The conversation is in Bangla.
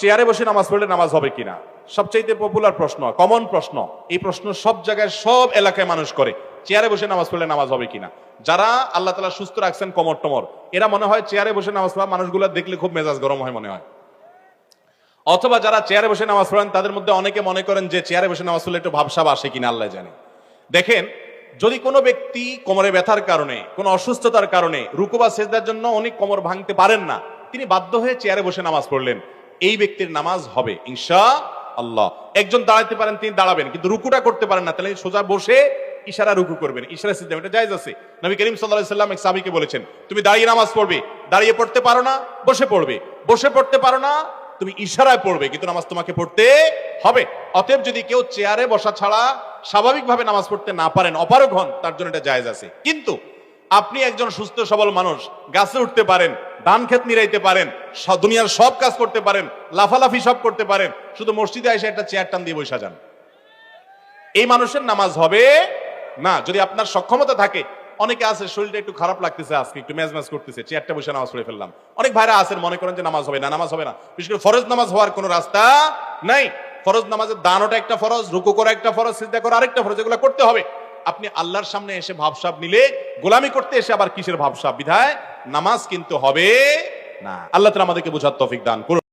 চেয়ারে বসে নামাজ পড়লে নামাজ হবে কিনা সবচাইতে পপুলার প্রশ্ন, কমন প্রশ্ন। এই প্রশ্ন সব জায়গায় সব এলাকায় মানুষ করে, চেয়ারে বসে নামাজ পড়লে নামাজ হবে কিনা। যারা আল্লাহ তাআলা সুস্থ রাখছেন কমর টমর, এরা মনে হয় চেয়ারে বসে নামাজ পড়া মানুষগুলো দেখলে খুব মেজাজ গরম হয় মনে হয়। অথবা যারা চেয়ারে বসে নামাজ পড়েন তাদের মধ্যে অনেকে মনে করেন যে চেয়ারে বসে নামাজ পড়লে একটু ভাবসাব আসে কিনা আল্লাহ জানে। দেখেন, যদি কোনো ব্যক্তি কোমরে ব্যথার কারণে, কোনো অসুস্থতার কারণে রুকু বা সেজদার জন্য অনেক কোমর ভাঙতে পারেন না, তিনি বাধ্য হয়ে চেয়ারে বসে নামাজ পড়লেন, এই ব্যক্তির নামাজ হবে ইনশাআল্লাহ। একজন দাঁড়াতে পারেন, তিনি দাঁড়াবেন, কিন্তু রুকুটা করতে পারেন না, তাহলে সোজা বসে ইশারা রুকু করবেন, ইশারা সিজদা, এটা জায়েজ আছে। নবী করিম সাল্লাল্লাহু আলাইহি ওয়াসাল্লাম এক সাহাবীকে বলেছেন, তুমি দাঁড়িয়ে নামাজ পড়বে, দাঁড়িয়ে পড়তে পারো না বসে পড়বে, বসে পড়তে পারো না তুমি ইশারায় পড়বে, কিন্তু নামাজ তোমাকে পড়তে হবে। অতএব যদি কেউ চেয়ারে বসা ছাড়া স্বাভাবিকভাবে নামাজ পড়তে না পারেন, অপারগ হন, তার জন্য এটা জায়েজ আছে। কিন্তু আপনি একজন সুস্থ সবল মানুষ, গাছে উঠতে পারেন, ধান ক্ষেত নিরাইতে পারেন, দুনিয়ার সব কাজ করতে পারেন, লাফালাফি সব করতে পারেন, শুধু মসজিদে এসে একটা চেয়ার টান দিয়ে বসে যান, এই মানুষের নামাজ হবে না। যদি আপনার সক্ষমতা থাকে, অনেকে আছে শরীরটা একটু খারাপ লাগতেছে, আজকে একটু ম্যাজ করতেছে, চেয়ারটা বসে নামাজ পড়ে ফেললাম, অনেক ভাইরা আছেন মনে করেন যে নামাজ হবে না, নামাজ হবে না। বিশেষ করে ফরজ নামাজ হওয়ার কোনো রাস্তা নাই। ফরজ নামাজের দানটা একটা ফরজ, রুকু করা একটা ফরজ, সিজদা করা আরেকটা ফরজ, এগুলো করতে হবে। আপনি আল্লাহর সামনে এসে ভাবসাব নিলে, গোলামি করতে এসে আবার কিসের ভাবসাব, বিধায় নামাজ কিন্তু হবে না। আল্লাহ তাআলা আমাদেরকে বুঝার তৌফিক দান করুন।